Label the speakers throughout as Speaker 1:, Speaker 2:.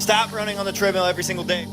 Speaker 1: Stop running on the treadmill every single day.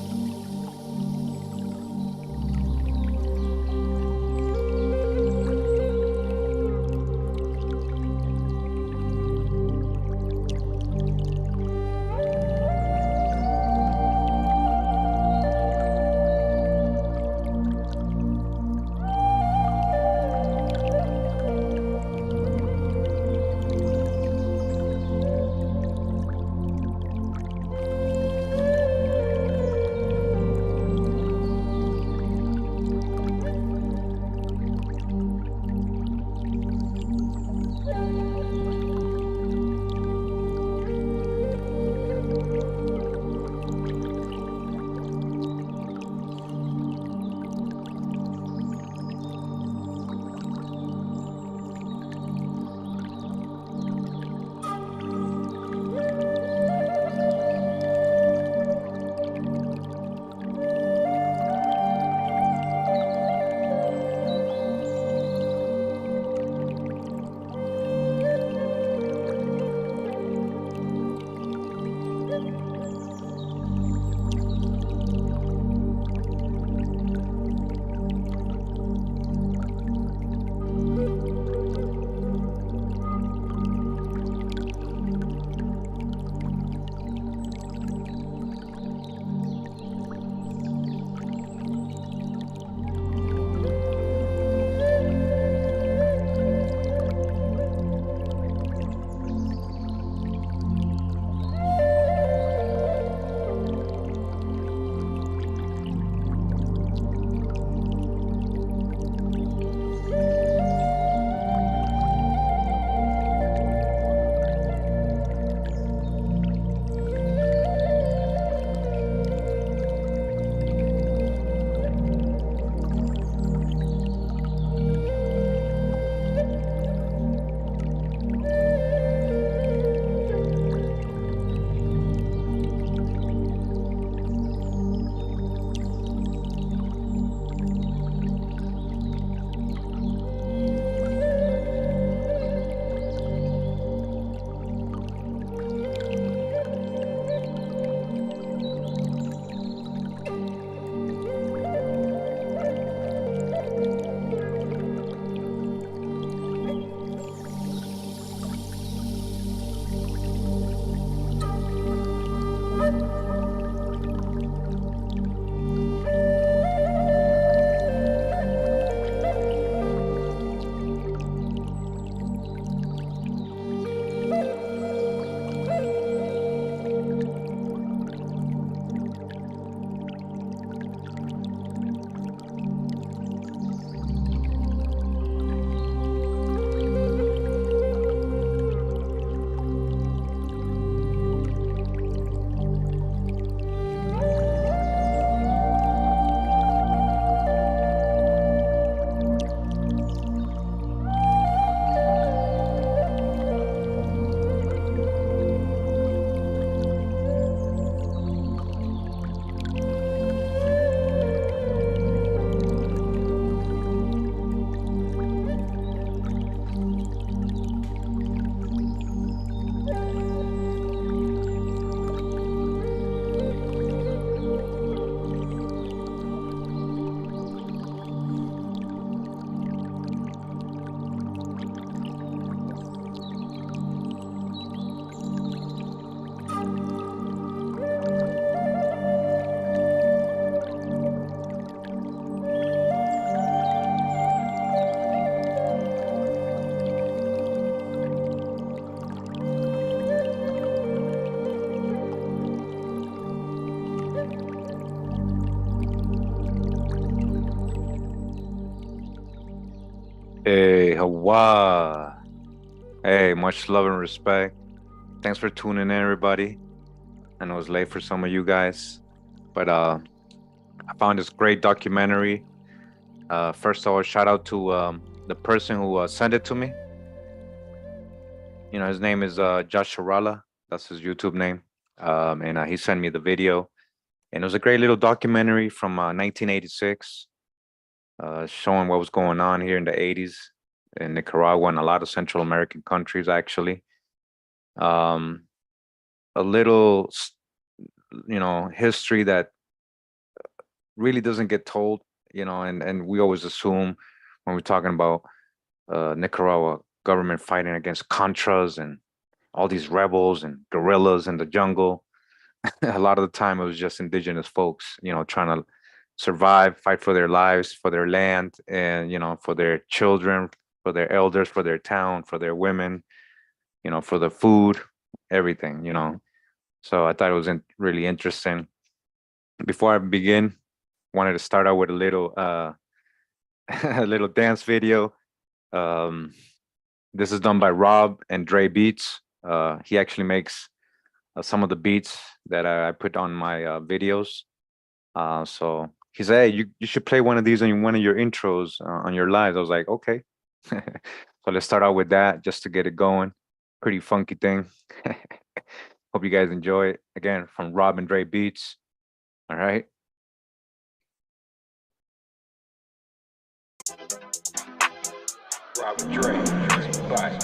Speaker 2: Hey, Hawa. Hey, much love and respect. Thanks for tuning in, everybody. I know it's late for some of you guys, but I found this great documentary. First of all, shout out to the person who sent it to me. You know, his name is Josh Sharala. That's his YouTube name. And he sent me the video. And it was a great little documentary from 1986, showing what was going on here in the 80s in Nicaragua and a lot of Central American countries, actually. Um, a little history that really doesn't get told, and we always assume when we're talking about Nicaragua government fighting against Contras and all these rebels and guerrillas in the jungle. A lot of the time it was just indigenous folks, trying to survive, fight for their lives, for their land, and for their children, for their elders, for their town, for their women, for the food, everything. So I thought it was really interesting. Before I begin, wanted to start out with a little a little dance video. Um, this is done by Rob and Dre Beats. He actually makes some of the beats that I put on my videos. So he said, "Hey, you should play one of these on one of your intros on your lives." I was like, "Okay." So let's start out with that just to get it going. Pretty funky thing. Hope you guys enjoy it. Again, from Rob and Dre Beats. All right.
Speaker 3: Rob and Dre, bye.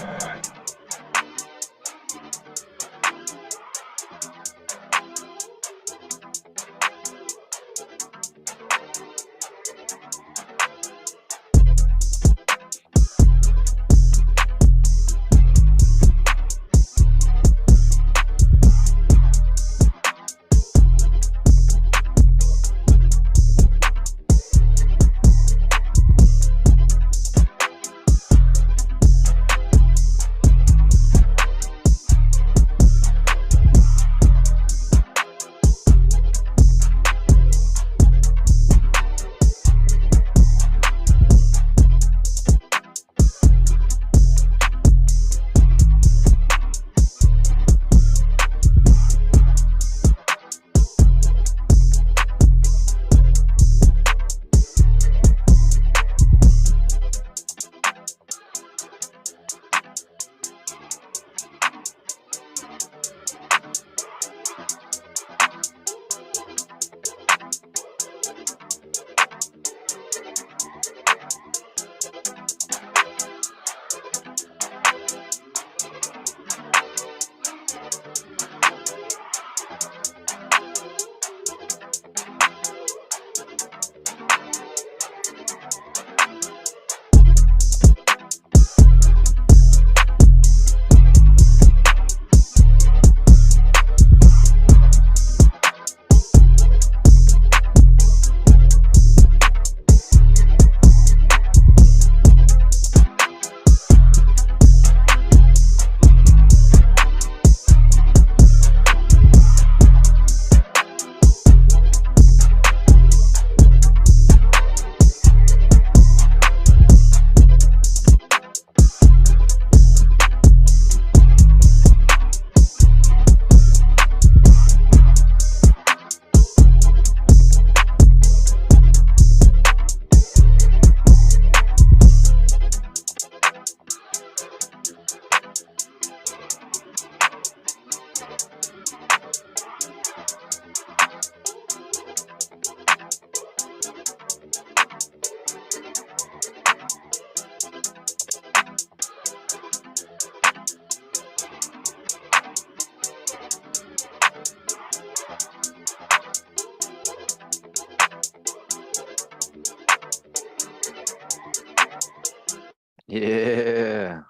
Speaker 2: Yeah.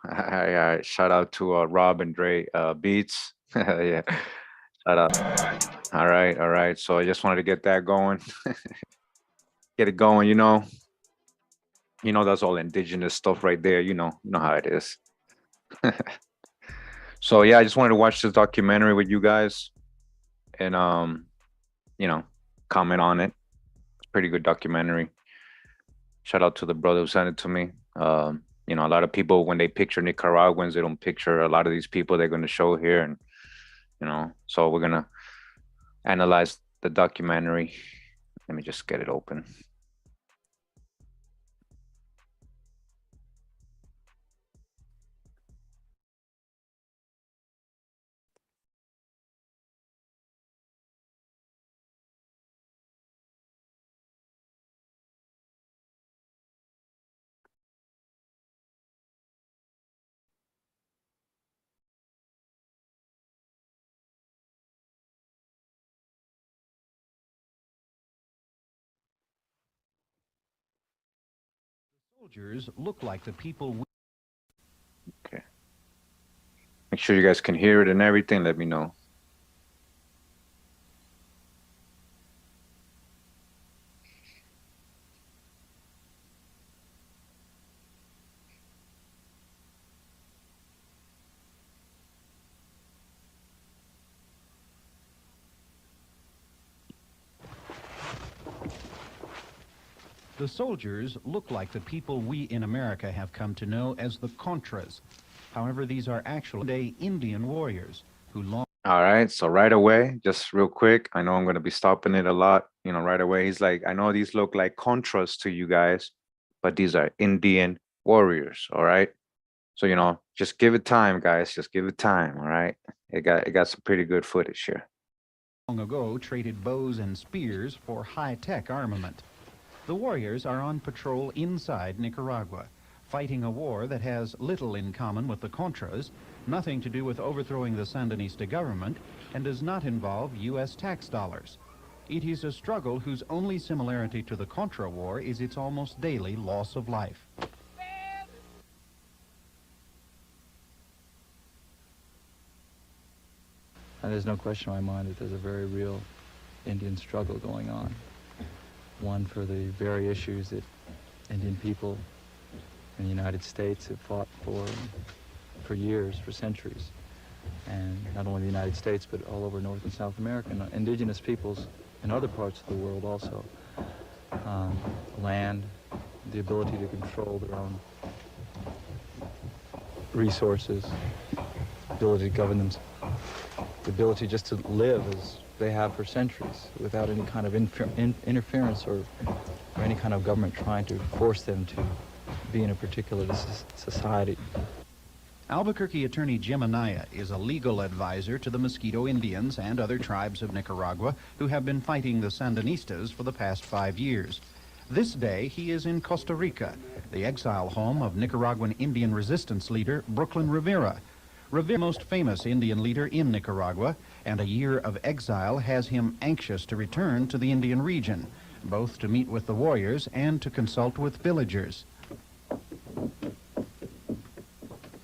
Speaker 2: Shout out to Rob and Dre Beats. Yeah. Shout out. All right, all right. So I just wanted to get that going. Get it going, that's all indigenous stuff right there, you know how it is. So yeah, I just wanted to watch this documentary with you guys and you know, comment on it. It's a pretty good documentary. Shout out to the brother who sent it to me. A lot of people when they picture Nicaraguans, they don't picture a lot of these people they're gonna show here, and so we're gonna analyze the documentary. Let me just get it open.
Speaker 4: Soldiers look like the people
Speaker 2: Okay. Make sure you guys can hear it and everything. Let me know.
Speaker 4: The soldiers look like the people we in America have come to know as the Contras. However, these are actually Indian warriors who long...
Speaker 2: All right, so right away, just real quick, I know I'm going to be stopping it a lot, right away. He's like, I know these look like Contras to you guys, but these are Indian warriors, all right? So, just give it time, guys. Just give it time, all right? It got some pretty good footage here.
Speaker 4: long ago traded bows and spears for high-tech armament. The warriors are on patrol inside Nicaragua, fighting a war that has little in common with the Contras, nothing to do with overthrowing the Sandinista government, and does not involve U.S. tax dollars. It is a struggle whose only similarity to the Contra War is its almost daily loss of life.
Speaker 5: And there's no question in my mind that there's a very real Indian struggle going on. One for the very issues that Indian people in the United States have fought for years, for centuries. And not only the United States, but all over North and South America, and indigenous peoples in other parts of the world also. Land, the ability to control their own resources, ability to govern themselves, the ability just to live as they have for centuries without any kind of interference or any kind of government trying to force them to be in a particular society.
Speaker 4: Albuquerque attorney Jim Anaya is a legal advisor to the Mosquito Indians and other tribes of Nicaragua who have been fighting the Sandinistas for the past 5 years. This day he is in Costa Rica, the exile home of Nicaraguan Indian resistance leader Brooklyn Rivera. Rivera, most famous Indian leader in Nicaragua, and a year of exile has him anxious to return to the Indian region, both to meet with the warriors and to consult with villagers.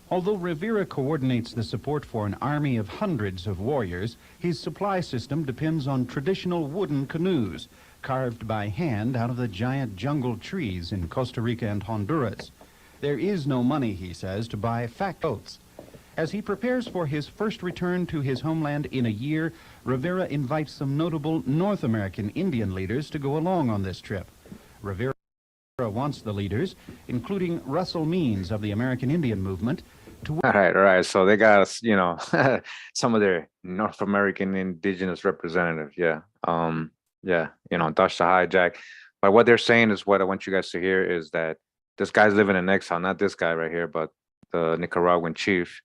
Speaker 4: Although Rivera coordinates the support for an army of hundreds of warriors, his supply system depends on traditional wooden canoes, carved by hand out of the giant jungle trees in Costa Rica and Honduras. There is no money, he says, to buy fat boats. As he prepares for his first return to his homeland in a year, Rivera invites some notable North American Indian leaders to go along on this trip. Rivera wants the leaders, including Russell Means of the American Indian Movement, to...
Speaker 2: All right. So they got, some of their North American indigenous representatives. Yeah. Dutch to hijack. But what they're saying is, what I want you guys to hear is that this guy's living in exile, not this guy right here, but the Nicaraguan chief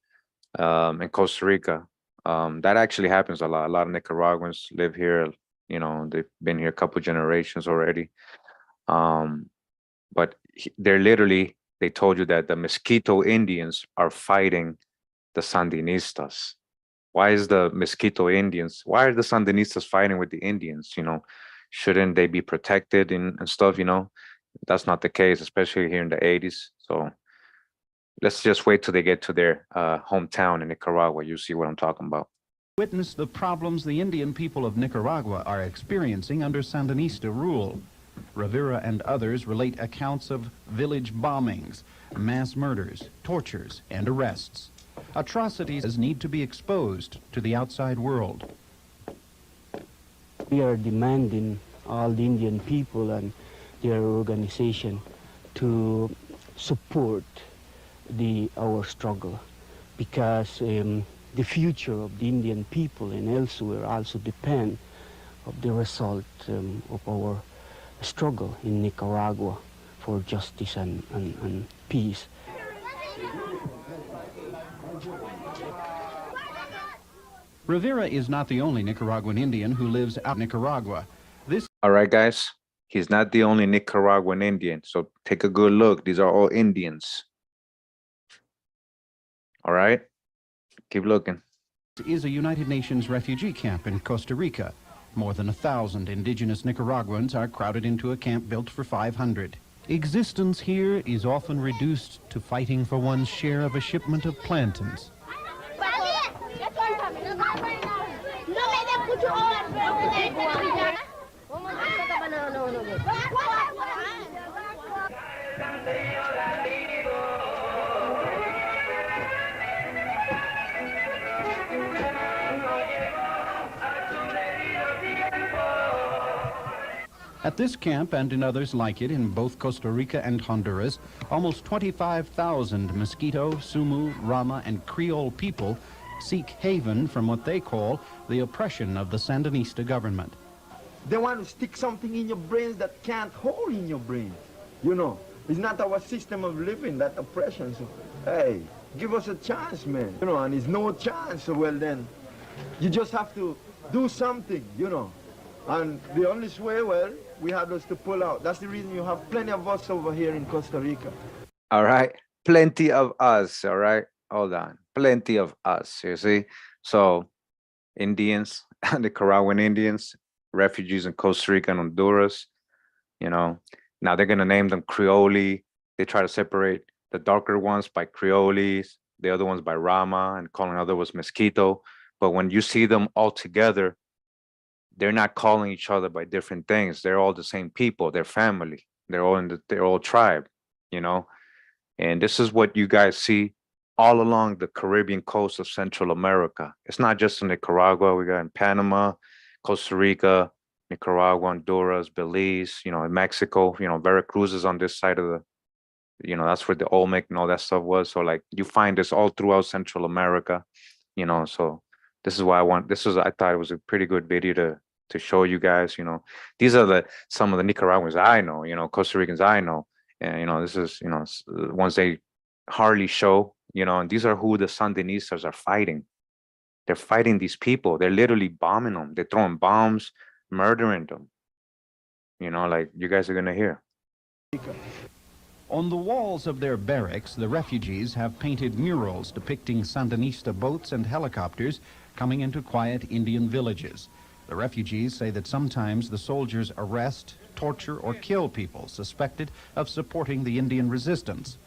Speaker 2: in Costa Rica. That actually happens a lot. A lot of Nicaraguans live here. They've been here a couple generations already. But they told you that the Mosquito Indians are fighting the Sandinistas. Why are the Sandinistas fighting with the Indians? Shouldn't they be protected and stuff? That's not the case, especially here in the 80s. So let's just wait till they get to their hometown in Nicaragua. You see what I'm talking about.
Speaker 4: Witness the problems the Indian people of Nicaragua are experiencing under Sandinista rule. Rivera and others relate accounts of village bombings, mass murders, tortures, and arrests. Atrocities need to be exposed to the outside world.
Speaker 6: We are demanding all the Indian people and their organization to support our struggle, because the future of the Indian people and elsewhere also depend of the result of our struggle in Nicaragua for justice and peace.
Speaker 4: Rivera is not the only Nicaraguan Indian who lives out in Nicaragua.
Speaker 2: All right, guys, he's not the only Nicaraguan Indian. So take a good look. These are all Indians. All right, keep looking.
Speaker 4: Is a United Nations refugee camp in Costa Rica. More than 1,000 indigenous Nicaraguans are crowded into a camp built for 500. Existence here is often reduced to fighting for one's share of a shipment of plantains. At this camp and in others like it in both Costa Rica and Honduras, almost 25,000 Mosquito, Sumu, Rama, and Creole people seek haven from what they call the oppression of the Sandinista government.
Speaker 7: They want to stick something in your brains that can't hold in your brain. You know, it's not our system of living, that oppression. So, hey, give us a chance, man. You know, and it's no chance, so well then, you just have to do something, you know. And the only way, well, we had us to pull out. That's the reason you have plenty of us over here in Costa Rica.
Speaker 2: All right, plenty of us, all right? Hold on, plenty of us, you see? So, Indians, Nicaraguan Indians, refugees in Costa Rica and Honduras, you know, now they're gonna name them Creole. They try to separate the darker ones by Creoles, the other ones by Rama, and calling other ones Mosquito. But when you see them all together, they're not calling each other by different things. They're all the same people. They're family. They're all tribe, you know. And this is what you guys see all along the Caribbean coast of Central America. It's not just in Nicaragua. We got in Panama, Costa Rica, Nicaragua, Honduras, Belize, you know, in Mexico. You know, Veracruz is on this side of the, you know, that's where the Olmec and all that stuff was. So like you find this all throughout Central America, you know. So this is why I thought it was a pretty good video to show you guys, you know. These are some of the Nicaraguans I know, you know, Costa Ricans I know. And, you know, this is, you know, ones they hardly show, you know, and these are who the Sandinistas are fighting. They're fighting these people. They're literally bombing them. They're throwing bombs, murdering them. You know, like you guys are going to hear.
Speaker 4: On the walls of their barracks, the refugees have painted murals depicting Sandinista boats and helicopters coming into quiet Indian villages. The refugees say that sometimes the soldiers arrest, torture, or kill people suspected of supporting the Indian resistance.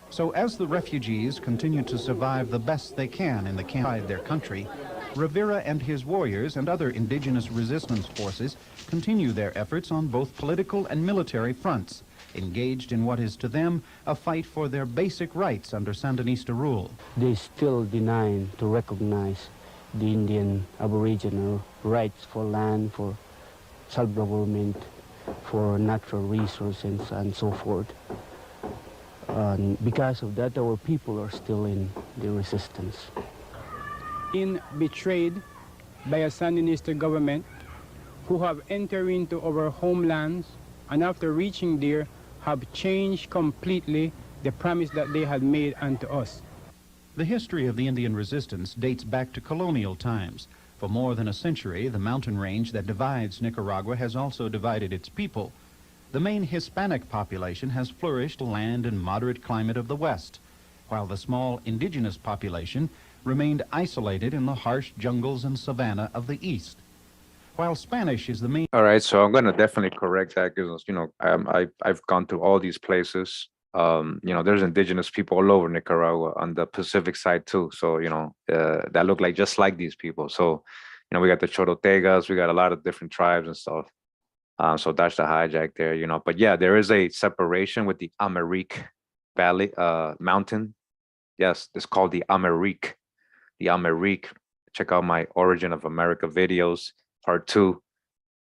Speaker 4: So as the refugees continue to survive the best they can in the camp inside their country, Rivera and his warriors and other indigenous resistance forces continue their efforts on both political and military fronts, engaged in what is to them a fight for their basic rights under Sandinista rule.
Speaker 6: They still deny to recognize the Indian Aboriginal rights for land, for self-government, for natural resources, and so forth. Because of that, our people are still in the resistance.
Speaker 8: In betrayed by a Sandinista government who have entered into our homelands and after reaching there have changed completely the promise that they had made unto us.
Speaker 4: The history of the Indian resistance dates back to colonial times. For more than a century, the mountain range that divides Nicaragua has also divided its people. The main Hispanic population has flourished in the land and moderate climate of the West, while the small indigenous population remained isolated in the harsh jungles and savanna of the East. While Spanish is the main...
Speaker 2: All right, so I'm going to definitely correct that because, you know, I've gone to all these places. You know, there's indigenous people all over Nicaragua on the Pacific side too. So, you know, that look like just like these people. So, you know, we got the Chorotegas, we got a lot of different tribes and stuff. So that's the hijack there, you know. But yeah, there is a separation with the Amerique Valley, mountain. Yes, it's called the Amerique. The Amerique. Check out my Origin of America videos, part 2.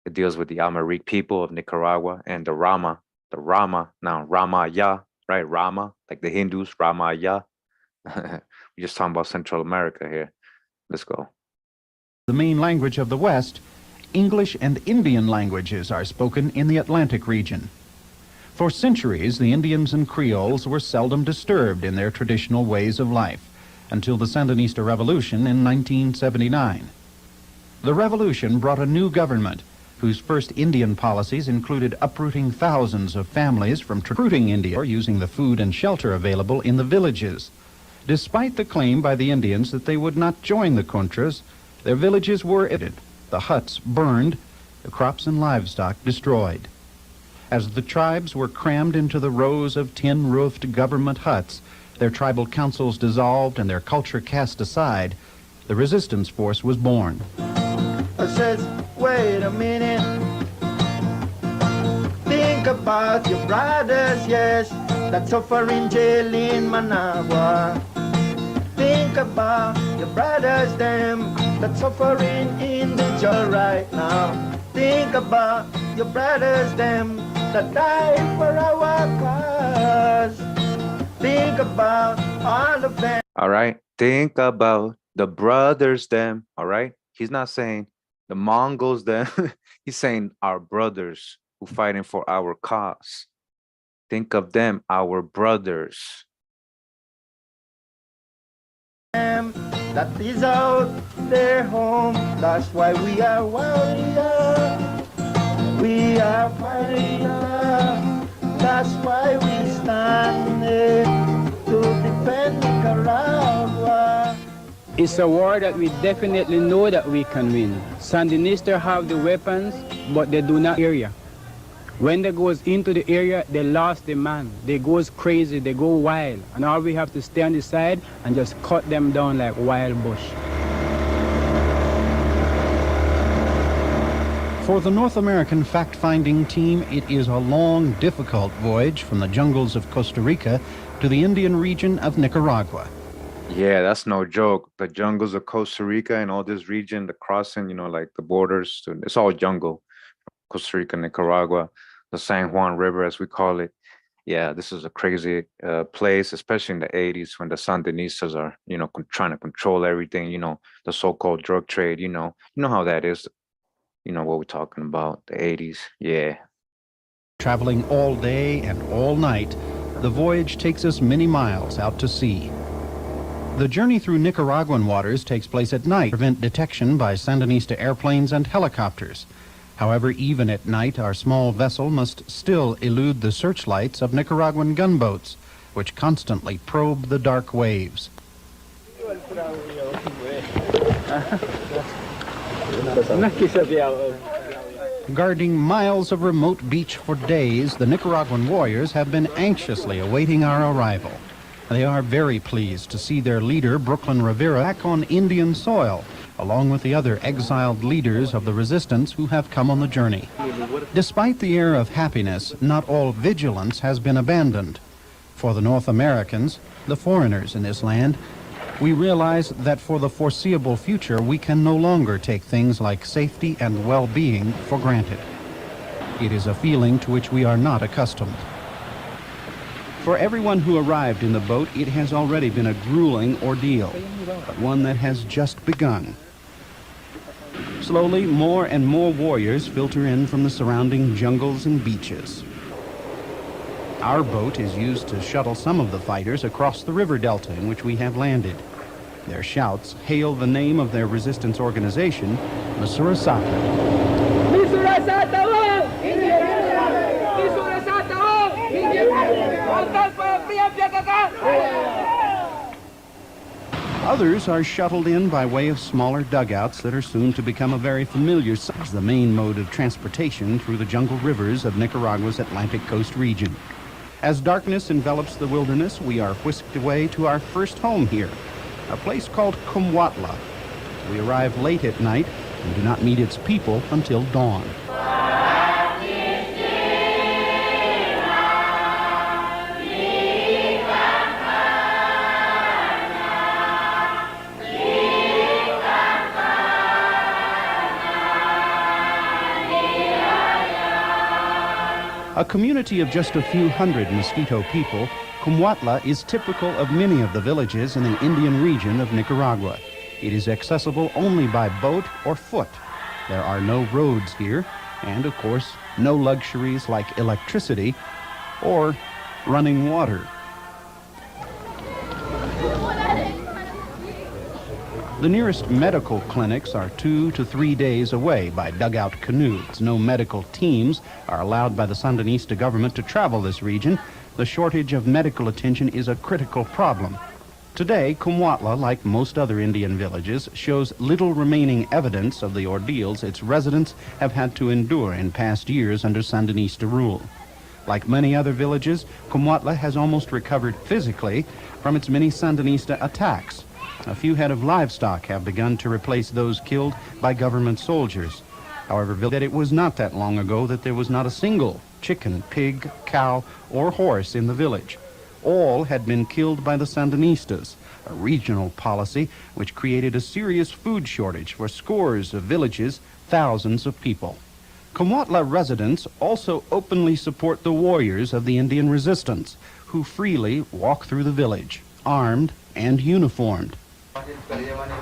Speaker 2: It deals with the Amerique people of Nicaragua and the Rama. The Rama, now Ramaya, right? Rama, like the Hindus, Ramaya. We're just talking about Central America here. Let's go.
Speaker 4: The main language of the West, English and Indian languages are spoken in the Atlantic region. For centuries, the Indians and Creoles were seldom disturbed in their traditional ways of life until the Sandinista Revolution in 1979. The revolution brought a new government whose first Indian policies included uprooting thousands of families from recruiting India or using the food and shelter available in the villages. Despite the claim by the Indians that they would not join the Contras, their villages were evicted, the huts burned, the crops and livestock destroyed. As the tribes were crammed into the rows of tin-roofed government huts, their tribal councils dissolved and their culture cast aside, the resistance force was born.
Speaker 7: I says, wait a minute. Think about your brothers, yes, that suffer in jail in Managua. Think about your brothers, them, that suffering in the jail right now. Think about your brothers, them, that died for our cause. Think about all of them.
Speaker 2: All right. Think about the brothers, them. All right. He's not saying the Mongols, them. He's saying our brothers who fighting for our cause. Think of them, our brothers.
Speaker 7: That is out their home. That's why we are warriors. We are warriors. That's why we stand there to defend Nicaragua.
Speaker 8: It's a war that we definitely know that we can win. Sandinistas have the weapons, but they do not area. When they goes into the area, they lost the man. They goes crazy, they go wild. And all we have to stay on the side and just cut them down like wild bush.
Speaker 4: For the North American fact-finding team, it is a long, difficult voyage from the jungles of Costa Rica to the Indian region of Nicaragua.
Speaker 2: Yeah, that's no joke. The jungles of Costa Rica and all this region, the crossing, you know, like the borders, it's all jungle. Costa Rica, Nicaragua, the San Juan River, as we call it. Yeah, this is a crazy place, especially in the 80s when the Sandinistas are, you know, trying to control everything, you know, the so-called drug trade, you know how that is. You know what we're talking about, the 80s, yeah.
Speaker 4: Traveling all day and all night, the voyage takes us many miles out to sea. The journey through Nicaraguan waters takes place at night to prevent detection by Sandinista airplanes and helicopters. However, even at night, our small vessel must still elude the searchlights of Nicaraguan gunboats, which constantly probe the dark waves. Guarding miles of remote beach for days, the Nicaraguan warriors have been anxiously awaiting our arrival. They are very pleased to see their leader, Brooklyn Rivera, back on Indian soil, along with the other exiled leaders of the resistance who have come on the journey. Despite the air of happiness, not all vigilance has been abandoned. For the North Americans, the foreigners in this land, we realize that for the foreseeable future, we can no longer take things like safety and well-being for granted. It is a feeling to which we are not accustomed. For everyone who arrived in the boat, it has already been a grueling ordeal, but one that has just begun. Slowly, more and more warriors filter in from the surrounding jungles and beaches. Our boat is used to shuttle some of the fighters across the river delta in which we have landed. Their shouts hail the name of their resistance organization, Misurasata. Others are shuttled in by way of smaller dugouts that are soon to become a very familiar sight, the main mode of transportation through the jungle rivers of Nicaragua's Atlantic coast region. As darkness envelops the wilderness, we are whisked away to our first home here, a place called Kumwatla. We arrive late at night and do not meet its people until dawn. A community of just a few hundred Mosquito people, Kumwatla is typical of many of the villages in the Indian region of Nicaragua. It is accessible only by boat or foot. There are no roads here, and of course, no luxuries like electricity or running water. The nearest medical clinics are 2 to 3 days away by dugout canoes. No medical teams are allowed by the Sandinista government to travel this region. The shortage of medical attention is a critical problem. Today, Kumwatla, like most other Indian villages, shows little remaining evidence of the ordeals its residents have had to endure in past years under Sandinista rule. Like many other villages, Comhuatla has almost recovered physically from its many Sandinista attacks. A few head of livestock have begun to replace those killed by government soldiers. However, that it was not that long ago that there was not a single chicken, pig, cow, or horse in the village. All had been killed by the Sandinistas, a regional policy which created a serious food shortage for scores of villages, thousands of people. Comhuatla residents also openly support the warriors of the Indian resistance, who freely walk through the village, armed and uniformed.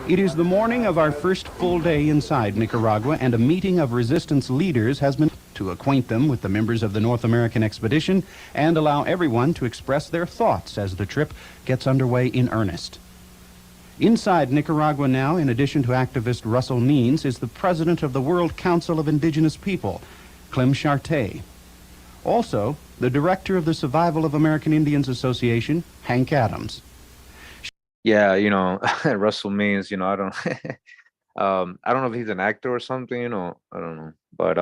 Speaker 4: It is the morning of our first full day inside Nicaragua, and a meeting of resistance leaders has been to acquaint them with the members of the North American expedition and allow everyone to express their thoughts as the trip gets underway in earnest. Inside Nicaragua now, in addition to activist Russell Means, is the president of the World Council of Indigenous People, Clem Charté. Also, the director of the Survival of American Indians Association, Hank Adams.
Speaker 2: Yeah, you know, Russell Means, you know, I don't I don't know if he's an actor or something, you know, I don't know. But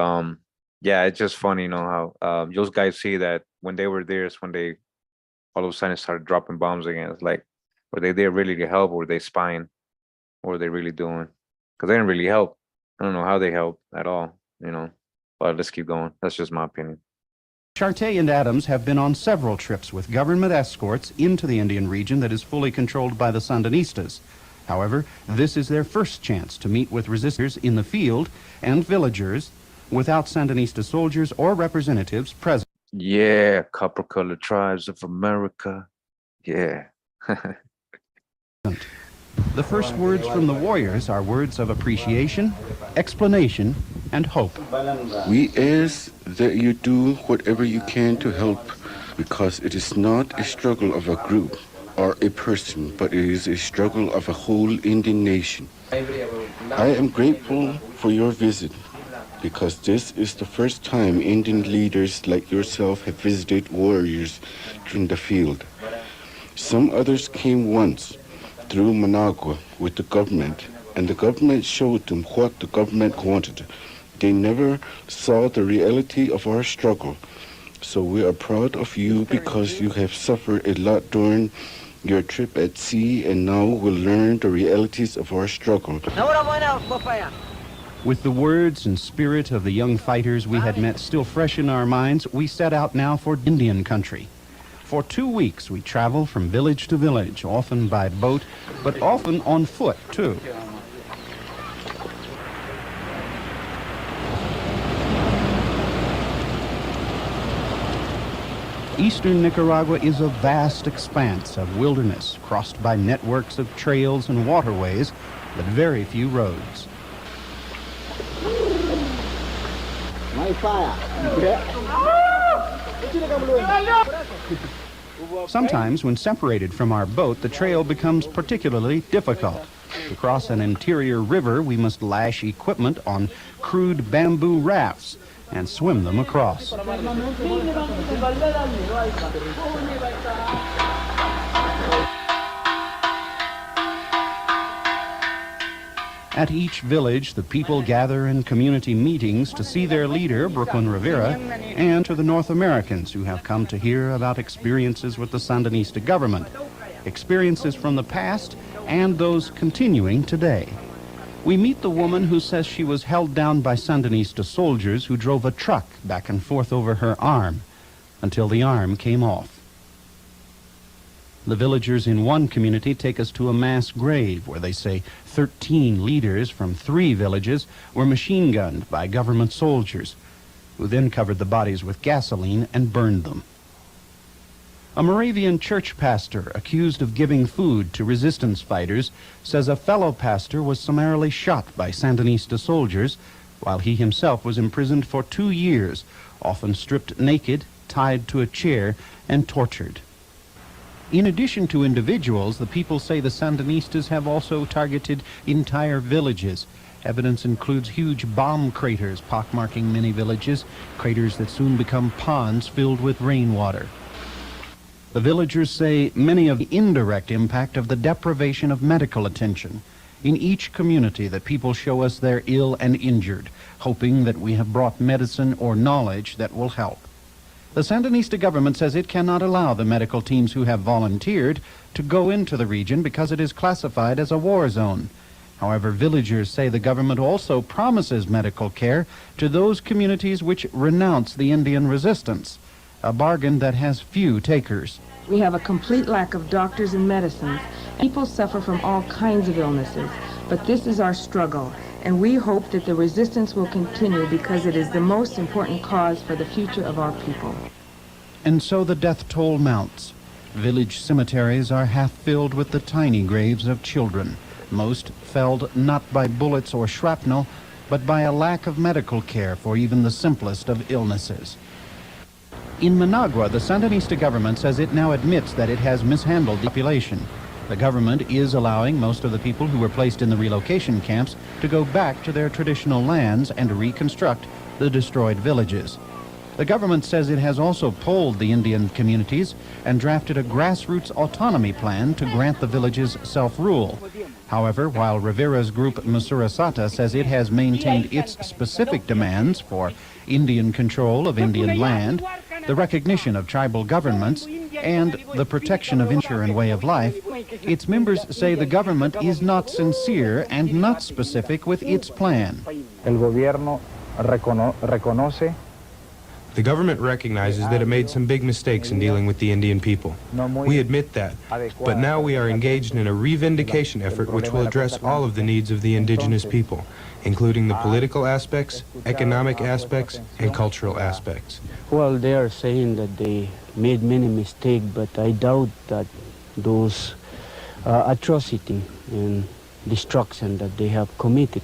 Speaker 2: yeah, it's just funny, you know, how those guys see that when they were there is when they all of a sudden started dropping bombs again. It's like, were they there really to help, or were they spying? What were they really doing? Because they didn't really help. I don't know how they helped at all, you know. But let's keep going. That's just my opinion.
Speaker 4: Charté and Adams have been on several trips with government escorts into the Indian region that is fully controlled by the Sandinistas. However, this is their first chance to meet with resistors in the field and villagers without Sandinista soldiers or representatives present.
Speaker 2: Yeah, copper-colored tribes of America. Yeah.
Speaker 4: The first words from the warriors are words of appreciation, explanation, and hope.
Speaker 9: We ask that you do whatever you can to help, because it is not a struggle of a group or a person, but it is a struggle of a whole Indian nation. I am grateful for your visit, because this is the first time Indian leaders like yourself have visited warriors in the field. Some others came once through Managua with the government, and the government showed them what the government wanted. They never saw the reality of our struggle. So we are proud of you because you have suffered a lot during your trip at sea, and now will learn the realities of our struggle.
Speaker 4: With the words and spirit of the young fighters we had met still fresh in our minds, we set out now for Indian country. For 2 weeks, we travel from village to village, often by boat, but often on foot, too. Eastern Nicaragua is a vast expanse of wilderness, crossed by networks of trails and waterways, but very few roads. Sometimes, when separated from our boat, the trail becomes particularly difficult. To cross an interior river, we must lash equipment on crude bamboo rafts and swim them across. At each village, the people gather in community meetings to see their leader, Brooklyn Rivera, and to the North Americans who have come to hear about experiences with the Sandinista government, experiences from the past and those continuing today. We meet the woman who says she was held down by Sandinista soldiers who drove a truck back and forth over her arm until the arm came off. The villagers in one community take us to a mass grave where they say 13 leaders from 3 villages were machine gunned by government soldiers, who then covered the bodies with gasoline and burned them. A Moravian church pastor accused of giving food to resistance fighters says a fellow pastor was summarily shot by Sandinista soldiers while he himself was imprisoned for 2 years, often stripped naked, tied to a chair, and tortured. In addition to individuals, the people say the Sandinistas have also targeted entire villages. Evidence includes huge bomb craters pockmarking many villages, craters that soon become ponds filled with rainwater. The villagers say many of the indirect impact of the deprivation of medical attention. In each community, the people show us they're ill and injured, hoping that we have brought medicine or knowledge that will help. The Sandinista government says it cannot allow the medical teams who have volunteered to go into the region because it is classified as a war zone. However, villagers say the government also promises medical care to those communities which renounce the Indian resistance, a bargain that has few takers.
Speaker 10: We have a complete lack of doctors and medicines. People suffer from all kinds of illnesses, but this is our struggle, and we hope that the resistance will continue because it is the most important cause for the future of our people.
Speaker 4: And so the death toll mounts. Village cemeteries are half filled with the tiny graves of children, most felled not by bullets or shrapnel, but by a lack of medical care for even the simplest of illnesses. In Managua, the Sandinista government says it now admits that it has mishandled the population. The government is allowing most of the people who were placed in the relocation camps to go back to their traditional lands and reconstruct the destroyed villages. The government says it has also polled the Indian communities and drafted a grassroots autonomy plan to grant the villages self-rule. However, while Rivera's group Masurasata says it has maintained its specific demands for Indian control of Indian land, the recognition of tribal governments, and the protection of nature and way of life, its members say the government is not sincere and not specific with its plan.
Speaker 11: El gobierno reconoce.
Speaker 12: The government recognizes that it made some big mistakes in dealing with the Indian people. We admit that, but now we are engaged in a revindication effort which will address all of the needs of the indigenous people, including the political aspects, economic aspects, and cultural aspects.
Speaker 6: Well, they are saying that they made many mistakes, but I doubt that those atrocity and destruction that they have committed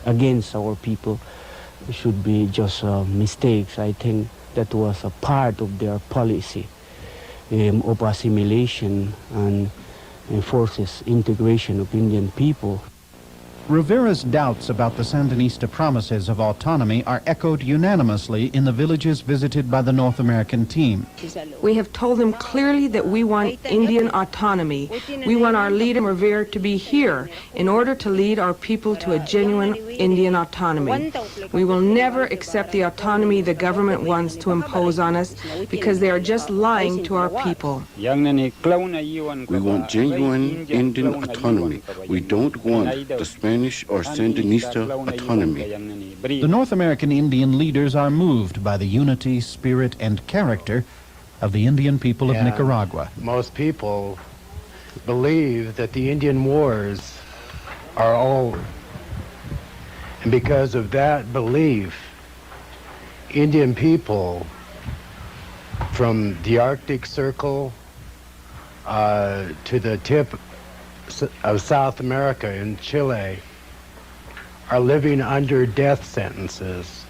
Speaker 6: against our people should be just mistakes. I think that was a part of their policy of assimilation and forces integration of Indian people.
Speaker 4: Rivera's doubts about the Sandinista promises of autonomy are echoed unanimously in the villages visited by the North American team.
Speaker 10: We have told them clearly that we want Indian autonomy. We want our leader Rivera to be here in order to lead our people to a genuine Indian autonomy. We will never accept the autonomy the government wants to impose on us because they are just lying to our people.
Speaker 9: We want genuine Indian autonomy. We don't want the Spanish or Sandinista autonomy.
Speaker 4: The North American Indian leaders are moved by the unity, spirit, and character of the Indian people of Nicaragua.
Speaker 13: Most people believe that the Indian wars are over. And because of that belief, Indian people from the Arctic Circle to the tip of South America in Chile are living under death sentences.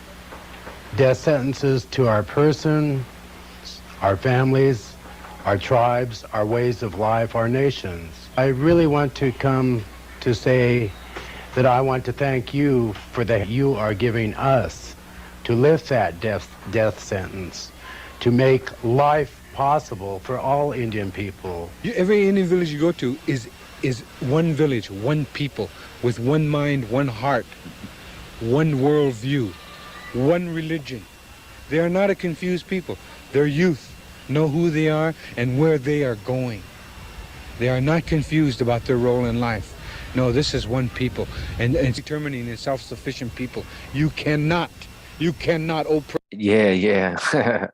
Speaker 13: Death sentences to our person, our families, our tribes, our ways of life, our nations. I really want to come to say that I want to thank you for that you are giving us to lift that death sentence, to make life possible for all Indian people.
Speaker 14: Every Indian village you go to is one village, one people, with one mind, one heart, one worldview, one religion. They are not a confused people. Their youth know who they are and where they are going. They are not confused about their role in life. No, this is one people, and determining a self-sufficient people. You cannot oppress.
Speaker 2: Yeah.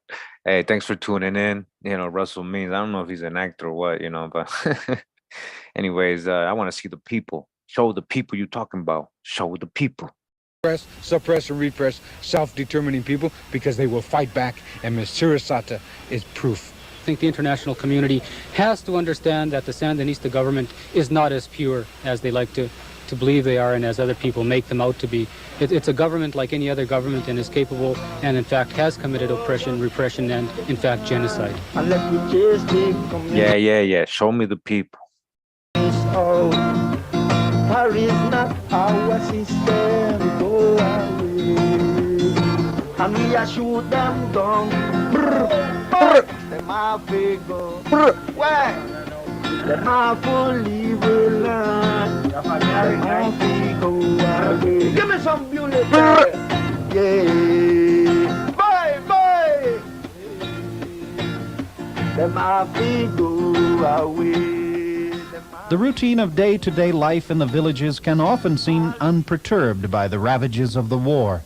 Speaker 2: Hey, thanks for tuning in. Russell Means, I don't know if he's an actor or what, but anyways, I want to see the people. Show the people you're talking about. Show the people.
Speaker 14: Suppress, and repress self-determining people because they will fight back, and Ms. Sirasata is proof.
Speaker 15: I think the international community has to understand that the Sandinista government is not as pure as they like to believe they are and as other people make them out to be. It's a government like any other government and is capable and in fact has committed oppression, repression, and in fact genocide.
Speaker 2: Yeah. Show me the people.
Speaker 7: Paris not our system, go away. And we are shoot them down. Them are figure. Where? Them are full evil land. Them are figure away. Give me some bullet. Yeah. Bye.
Speaker 4: The routine of day-to-day life in the villages can often seem unperturbed by the ravages of the war.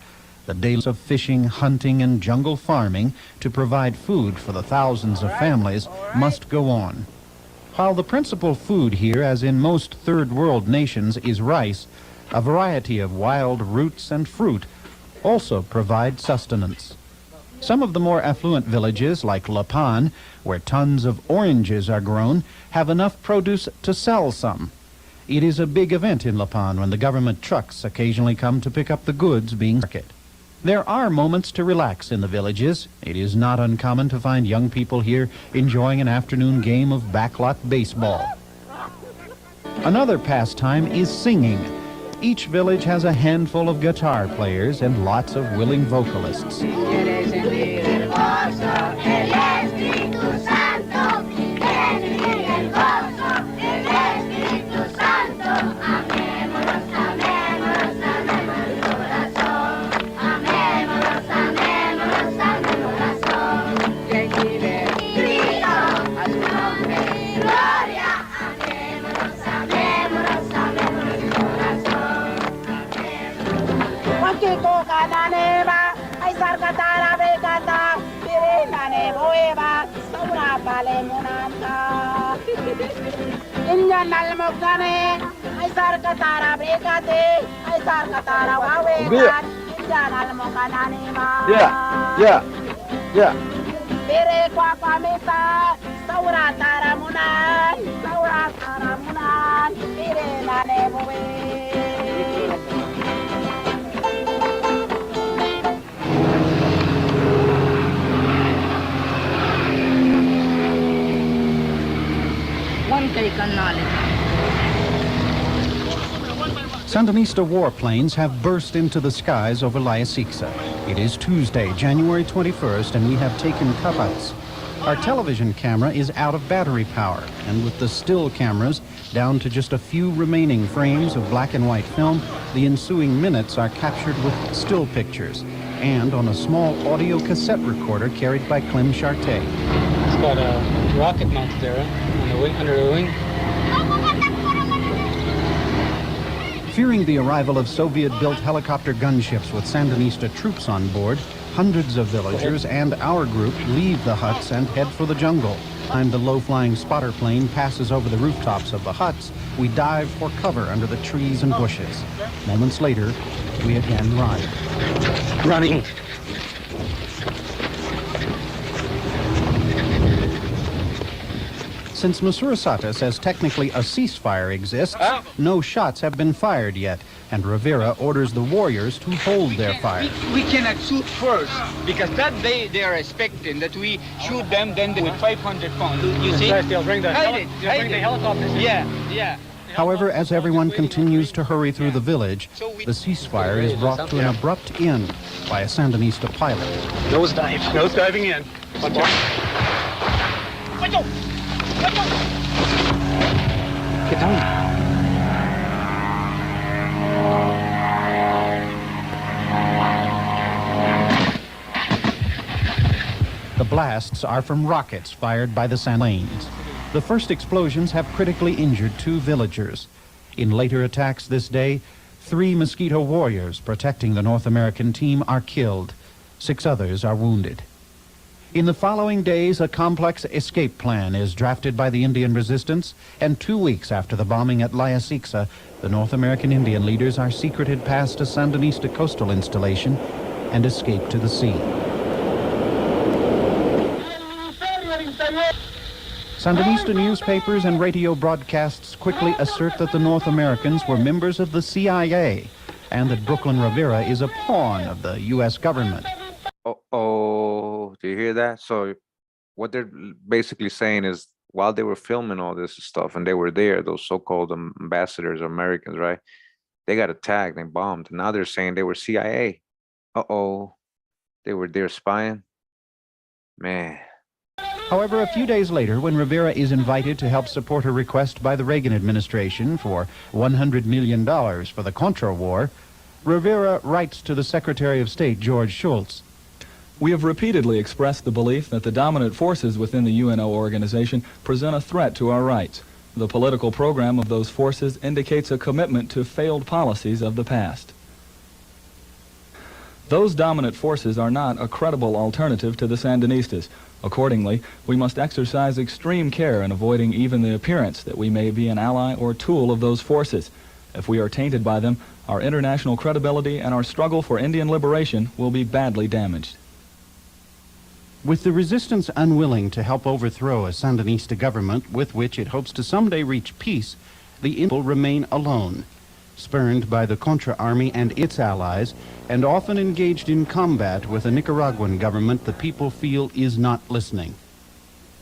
Speaker 4: The days of fishing, hunting, and jungle farming to provide food for the thousands of families must go on. While the principal food here, as in most third world nations, is rice, a variety of wild roots and fruit also provide sustenance. Some of the more affluent villages, like Lapan, where tons of oranges are grown, have enough produce to sell some. It is a big event in Lapan when the government trucks occasionally come to pick up the goods being marketed. There are moments to relax in the villages. It is not uncommon to find young people here enjoying an afternoon game of backlot baseball. Another pastime is singing. Each village has a handful of guitar players and lots of willing vocalists.
Speaker 7: Yeah.
Speaker 4: Sandinista warplanes have burst into the skies over Lyasixa. It is Tuesday, January 21st, and we have taken cutouts. Our television camera is out of battery power, and with the still cameras down to just a few remaining frames of black and white film, the ensuing minutes are captured with still pictures, and on a small audio cassette recorder carried by Clem Charté.
Speaker 15: It's got a rocket mounted there on the wing, under the wing.
Speaker 4: Fearing the arrival of Soviet-built helicopter gunships with Sandinista troops on board, hundreds of villagers and our group leave the huts and head for the jungle. Time the low-flying spotter plane passes over the rooftops of the huts, we dive for cover under the trees and bushes. Moments later, we again run.
Speaker 13: Running.
Speaker 4: Since Masurasata says technically a ceasefire exists, no shots have been fired yet, and Rivera orders the warriors to hold their fire.
Speaker 16: We cannot shoot first, because that they are expecting that we shoot them, then with 500 pounds. You see?
Speaker 15: They'll bring the helicopters.
Speaker 16: Yeah.
Speaker 4: However, as everyone continues to hurry through the village, the ceasefire is brought to an abrupt end by a Sandinista pilot.
Speaker 13: Nose diving in.
Speaker 16: Watch out!
Speaker 13: Get down.
Speaker 4: The blasts are from rockets fired by the planes. The first explosions have critically injured 2 villagers. In later attacks this day, 3 Mosquito warriors protecting the North American team are killed. 6 others are wounded. In the following days, a complex escape plan is drafted by the Indian resistance, and 2 weeks after the bombing at Lyasixa, the North American Indian leaders are secreted past a Sandinista coastal installation and escape to the sea. Sandinista newspapers and radio broadcasts quickly assert that the North Americans were members of the CIA and that Brooklyn Rivera is a pawn of the U.S. government.
Speaker 2: Oh, do you hear that? So what they're basically saying is while they were filming all this stuff and they were there, those so-called ambassadors, Americans, right? They got attacked and bombed. Now they're saying they were CIA. They were there spying. Man.
Speaker 4: However, a few days later, when Rivera is invited to help support a request by the Reagan administration for $100 million for the Contra War, Rivera writes to the Secretary of State, George Shultz,
Speaker 17: We have repeatedly expressed the belief that the dominant forces within the UNO organization present a threat to our rights. The political program of those forces indicates a commitment to failed policies of the past. Those dominant forces are not a credible alternative to the Sandinistas. Accordingly, we must exercise extreme care in avoiding even the appearance that we may be an ally or tool of those forces. If we are tainted by them, our international credibility and our struggle for Indian liberation will be badly damaged.
Speaker 4: With the resistance unwilling to help overthrow a Sandinista government with which it hopes to someday reach peace, the people remain alone, spurned by the Contra army and its allies, and often engaged in combat with a Nicaraguan government the people feel is not listening.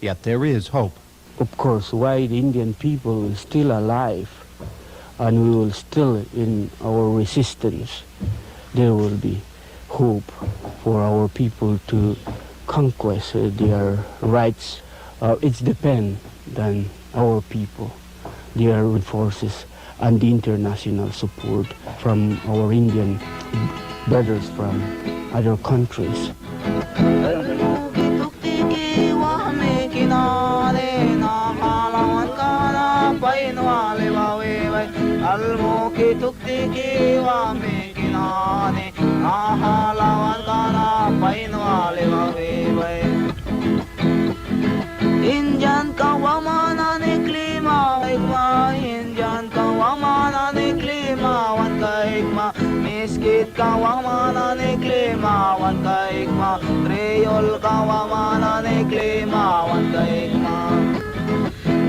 Speaker 4: Yet there is hope.
Speaker 6: Of course, while the Indian people is still alive, and we will still in our resistance, there will be hope for our people to conquest their rights. It's depend on our people, their forces, and the international support from our Indian brothers from other countries.
Speaker 18: Indian kawamana ni klima igma, Indian kawamana ni klima wan kaigma, miskit kawamana ni klima wan kaigma, Creole kawamana ni klima wan kaigma,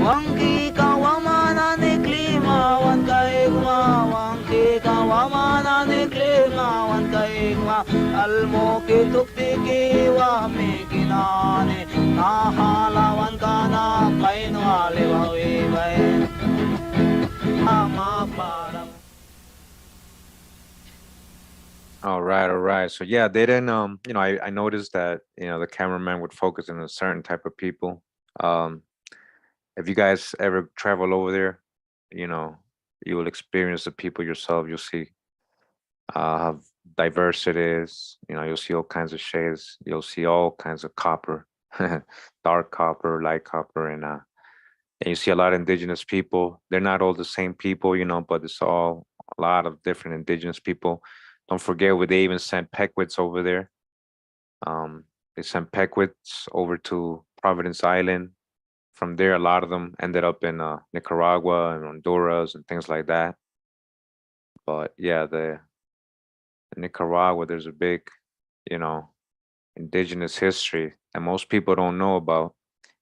Speaker 18: Wangki kawamana ni klima wan kaigma, Wangki kawamana ni klima wan kaigma, Almoki tuktiki wa mikinane, Nahalawan kana kainwali wa wiway, Amaparang.
Speaker 2: All right. So yeah, they didn't, I noticed that, the cameraman would focus on a certain type of people. If you guys ever travel over there, you will experience the people yourself. You'll see how diverse it is. You'll see all kinds of shades. You'll see all kinds of copper, dark copper, light copper, and you see a lot of indigenous people. They're not all the same people, but it's all a lot of different indigenous people. Don't forget they even sent Pequots over there. They sent Pequots over to Providence Island. From there, a lot of them ended up in Nicaragua and Honduras and things like that. But yeah, in Nicaragua, there's a big, indigenous history that most people don't know about,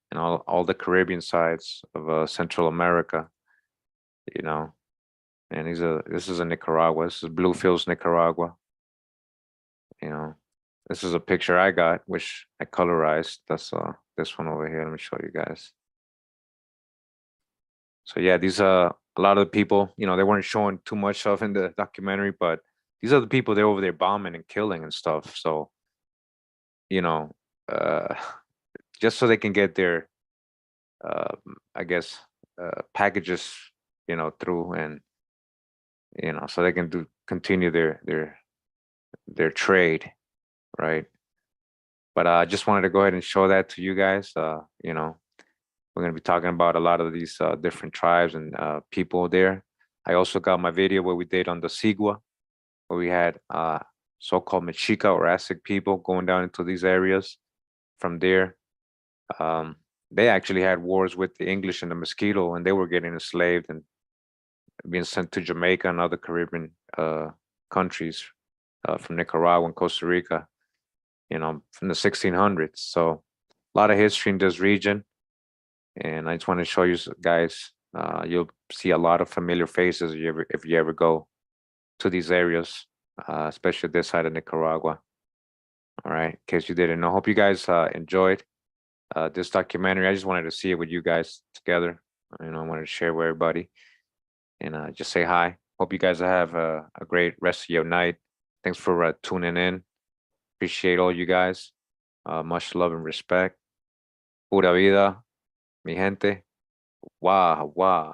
Speaker 2: and all the Caribbean sides of Central America, and this is a Nicaragua. This is Bluefields, Nicaragua. This is a picture I got, which I colorized. That's this one over here. Let me show you guys. So yeah, these a lot of the people, they weren't showing too much of in the documentary, but these are the people they're over there bombing and killing and stuff. So, just so they can get their, I guess, packages, through, and so they can continue their trade, right? But I just wanted to go ahead and show that to you guys. We're going to be talking about a lot of these different tribes and people there. I also got my video where we did on the Sigua, where we had so-called Mexica or Aztec people going down into these areas. From there, they actually had wars with the English and the Mosquito, and they were getting enslaved and being sent to Jamaica and other Caribbean countries from Nicaragua and Costa Rica, from the 1600s. So a lot of history in this region. And I just want to show you guys, you'll see a lot of familiar faces if you ever go to these areas, especially this side of Nicaragua. All right, in case you didn't know. Hope you guys enjoyed this documentary. I just wanted to see it with you guys together. I wanted to share with everybody and just say hi. Hope you guys have a great rest of your night. Thanks for tuning in. Appreciate all you guys. Much love and respect. Pura vida. Mi gente, wah, wah.